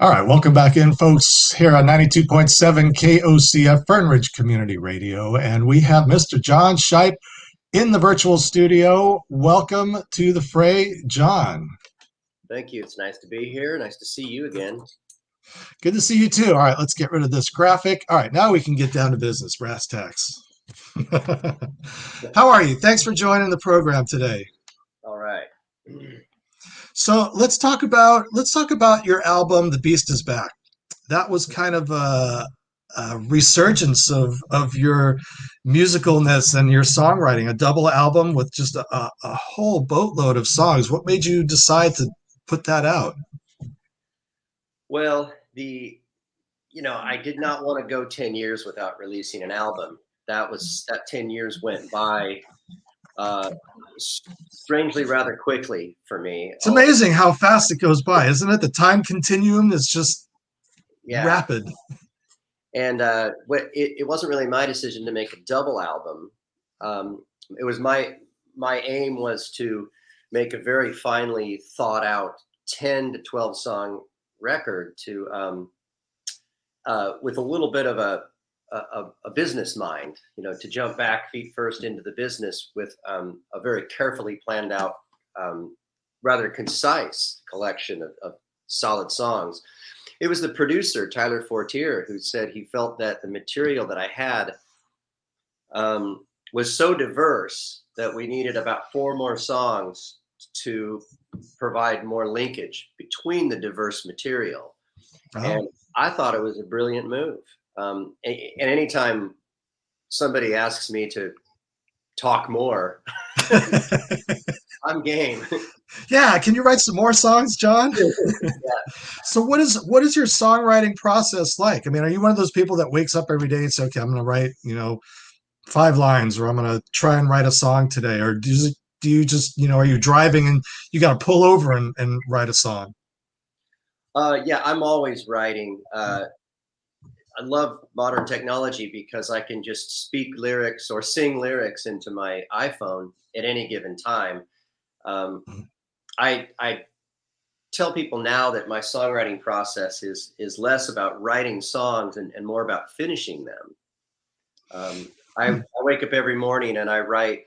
All right, welcome back in, folks, here on 92.7 KOCF Fernridge Community Radio. And we have Mr. John Shipe in the virtual studio. Welcome to the fray, John. Thank you. It's nice to be here. Nice to see you again. Good to see you, too. All right, let's get rid of this graphic. All right, now we can get down to business, brass tacks. How are you? Thanks for joining the program today. All right. So let's talk about your album, The Beast Is Back. That was kind of a resurgence of your musicalness and your songwriting, a double album with just a whole boatload of songs. What made you decide to put that out? Well, I did not want to go 10 years without releasing an album. That 10 years went by strangely rather quickly for me. It's amazing how fast it goes by, isn't it? The time continuum is just rapid. And it wasn't really my decision to make a double album. It was my aim was to make a very finely thought out 10 to 12 song record to with a little bit of a business mind, to jump back feet first into the business with a very carefully planned out, rather concise collection of solid songs. It was the producer, Tyler Fortier, who said he felt that the material that I had was so diverse that we needed about 4 more songs to provide more linkage between the diverse material. Oh. And I thought it was a brilliant move. And anytime somebody asks me to talk more, I'm game. Yeah, can you write some more songs, John? Yeah. So what is your songwriting process like? I mean, are you one of those people that wakes up every day and say, okay, I'm going to write, 5 lines, or I'm going to try and write a song today? Or do you just, are you driving and you got to pull over and write a song? Yeah, I'm always writing. I love modern technology because I can just speak lyrics or sing lyrics into my iPhone at any given time. I tell people now that my songwriting process is less about writing songs and more about finishing them. I wake up every morning and I write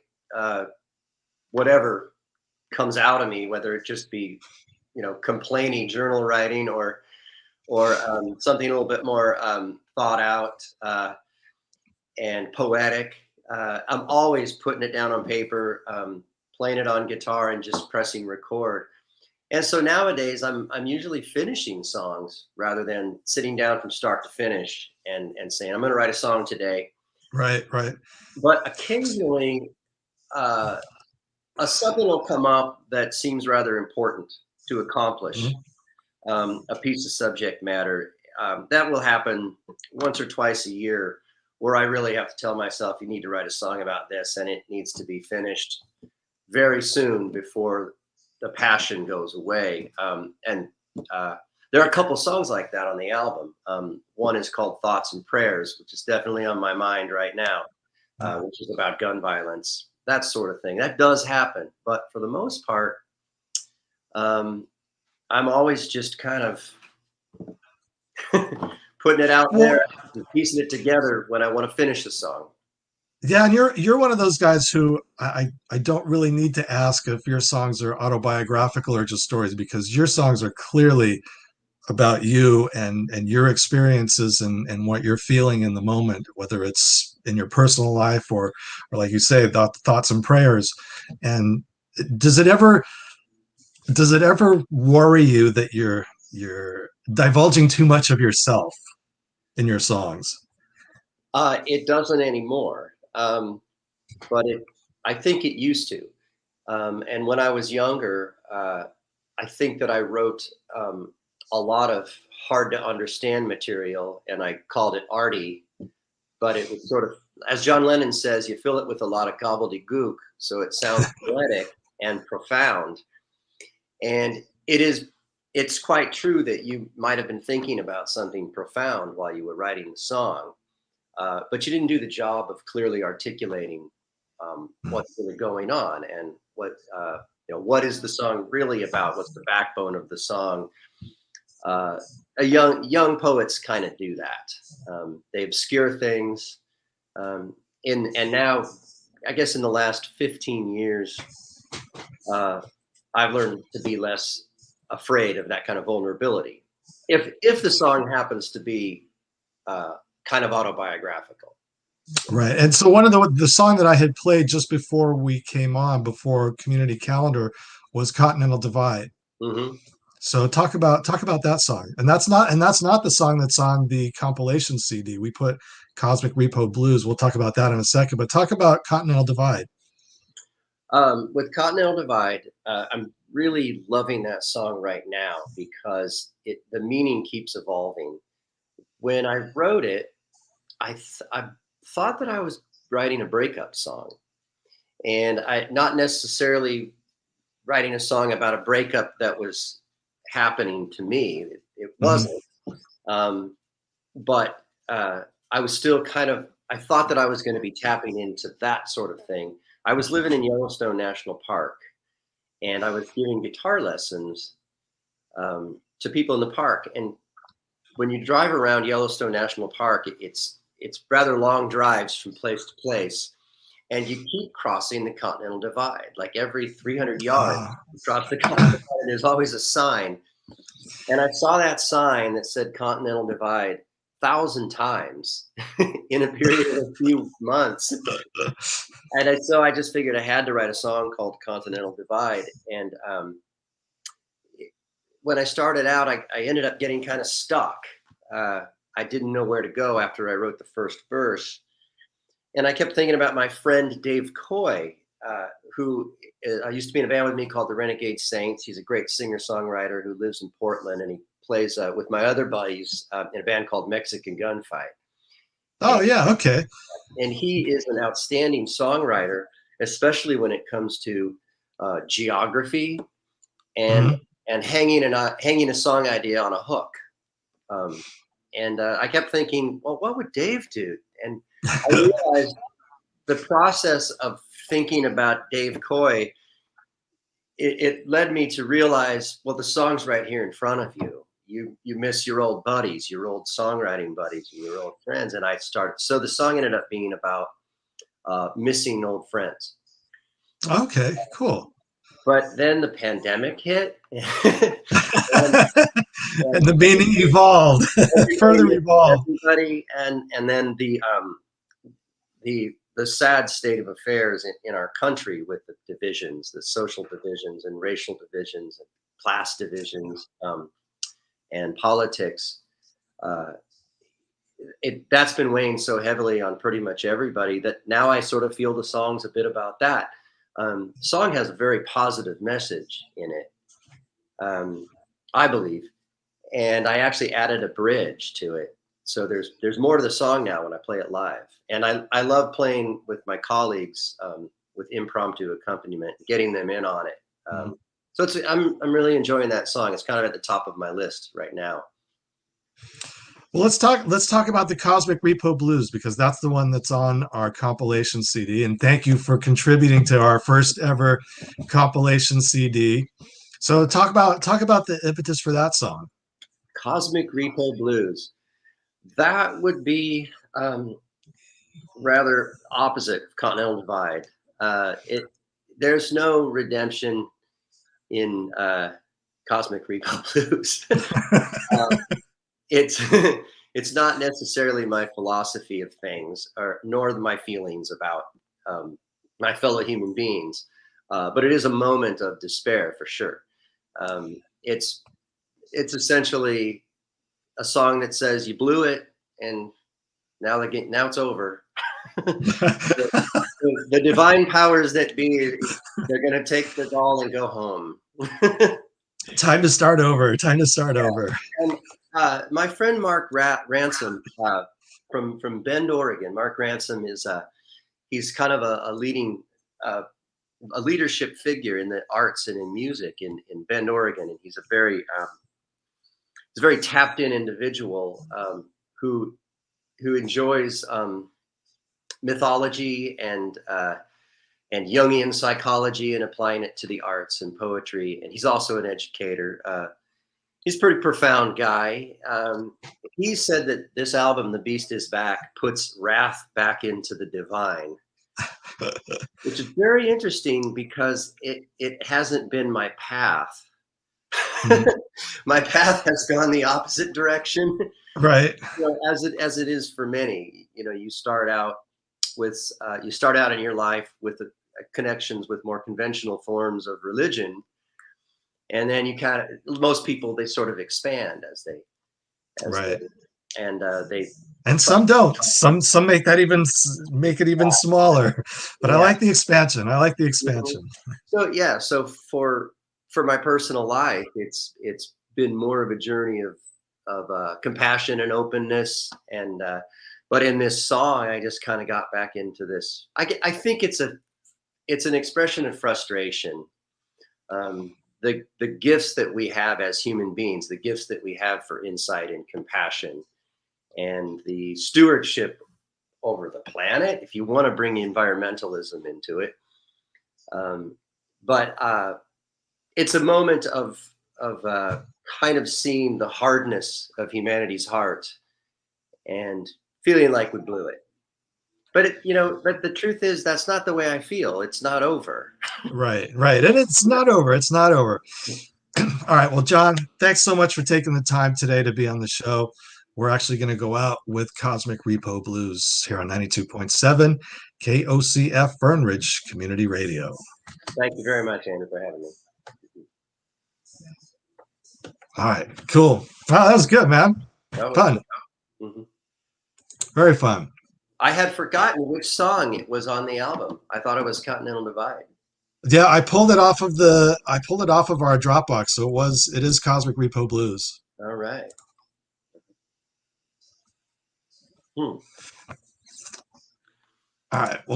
whatever comes out of me, whether it just be, complaining journal writing or something a little bit more thought out and poetic. I'm always putting it down on paper, playing it on guitar and just pressing record. And so nowadays I'm usually finishing songs rather than sitting down from start to finish and saying, I'm going to write a song today. Right. But occasionally something will come up that seems rather important to accomplish. A piece of subject matter that will happen once or twice a year, where I really have to tell myself, you need to write a song about this, and it needs to be finished very soon before the passion goes away. And there are a couple songs like that on the album. One is called Thoughts and Prayers, which is definitely on my mind right now, which is about gun violence, that sort of thing. That does happen, but for the most part, I'm always just kind of putting it out there and piecing it together when I want to finish the song. Yeah, and you're one of those guys who I don't really need to ask if your songs are autobiographical or just stories, because your songs are clearly about you and your experiences and what you're feeling in the moment, whether it's in your personal life or like you say, thoughts and prayers. And does it ever worry you that you're divulging too much of yourself in your songs? It doesn't anymore, but I think it used to. And when I was younger, I think that I wrote a lot of hard to understand material, and I called it arty. But it was sort of, as John Lennon says, you fill it with a lot of gobbledygook, so it sounds poetic and profound. And it's quite true that you might have been thinking about something profound while you were writing the song, but you didn't do the job of clearly articulating what's really going on and what is the song really about? What's the backbone of the song? uh, a young poets kind of do that. They obscure things. And now, I guess in the last 15 years, uh, I've learned to be less afraid of that kind of vulnerability. If the song happens to be kind of autobiographical. Right. And so one of the song that I had played just before we came on, before Community Calendar, was Continental Divide. Hmm. So talk about that song. And that's not the song that's on the compilation CD. We put Cosmic Repo Blues. We'll talk about that in a second, but talk about Continental Divide. With Continental Divide, I'm really loving that song right now because the meaning keeps evolving. When I wrote it, I thought that I was writing a breakup song, and I not necessarily writing a song about a breakup that was happening to me. It Mhm. wasn't, um, but I was still kind of. I thought that I was going to be tapping into that sort of thing. I was living in Yellowstone National Park, and I was giving guitar lessons to people in the park. And when you drive around Yellowstone National Park, it's rather long drives from place to place, and you keep crossing the Continental Divide. Like every 300 yards, Ah, you cross the Continental Divide, and there's always a sign. And I saw that sign that said Continental Divide 1,000 times in a period of a few months. So I just figured I had to write a song called Continental Divide. And when I started out, I ended up getting kind of stuck. I didn't know where to go after I wrote the first verse. And I kept thinking about my friend Dave Coy, who used to be in a band with me called the Renegade Saints. He's a great singer songwriter who lives in Portland, and he plays with my other buddies in a band called Mexican Gunfight. oh yeah, okay. And he is an outstanding songwriter, especially when it comes to geography and Mhm. hanging a song idea on a hook. Um, and I kept thinking, well, what would Dave do? And I realized the process of thinking about Dave Coy, it led me to realize, well, the song's right here in front of you. You miss your old buddies, your old songwriting buddies, and your old friends. And I started. So the song ended up being about missing old friends. Okay, cool. But then the pandemic hit, and, And the and meaning evolved, everybody further missing evolved. everybody, and then the sad state of affairs in our country with the divisions, the social divisions and racial divisions and class divisions, and politics. Uh, that's been weighing so heavily on pretty much everybody that now I sort of feel the song's a bit about that. Song has a very positive message in it, um, I believe, and I actually added a bridge to it. So there's more to the song now when I play it live, and I love playing with my colleagues with impromptu accompaniment, getting them in on it. Mhm. So I'm really enjoying that song. It's kind of at the top of my list right now. Well, let's talk about the Cosmic Repo Blues because that's the one that's on our compilation CD. And thank you for contributing to our first ever compilation CD. So talk about the impetus for that song. Cosmic Repo Blues. That would be rather opposite of Continental Divide. It There's no redemption in Cosmic Repo Blues. um, it's it's not necessarily my philosophy of things, or nor my feelings about um, my fellow human beings, but it is a moment of despair for sure. It's essentially a song that says you blew it, and now it's over. The divine powers that be, they're going to take the doll and go home. Time to start over. Time to start over. And my friend Mark Ransom from Bend, Oregon. Mark Ransom is he's kind of a leading a leadership figure in the arts and in music in Bend, Oregon, and he's a very tapped in individual who enjoys mythology and Jungian psychology and applying it to the arts and poetry. And he's also an educator. He's a pretty profound guy. He said that this album, "The Beast Is Back," puts wrath back into the divine, which is very interesting because it hasn't been my path. Mhm. My path has gone the opposite direction, Right. as it is for many. You start out with you start out in your life with connections with more conventional forms of religion, and then you kind of most people they sort of expand as Right. they and they And but some don't. Some make that even make it even smaller. But I yeah. like the expansion. I like the Mhm. expansion. So yeah, so for my personal life, it's been more of a journey of compassion and openness, and but in this song, I just kind of got back into this. I think it's an expression of frustration. The gifts that we have as human beings, the gifts that we have for insight and compassion, and the stewardship over the planet. If you want to bring environmentalism into it, um, but it's a moment of kind of seeing the hardness of humanity's heart and feeling like we blew it. But the truth is that's not the way I feel. It's not over. Right, right. And it's not over. It's not over. All right. Well, John, thanks so much for taking the time today to be on the show. We're actually going to go out with Cosmic Repo Blues here on 92.7 KOCF Fern Ridge Community Radio. Thank you very much, Andrew, for having me. All right. Cool. Wow, that was good, man. Oh, Fun. mhm. Very fun. I had forgotten which song it was on the album. I thought it was Continental Divide. Yeah, I pulled it off of our Dropbox, so it is Cosmic Repo Blues. All right. Hmm. All right. Well,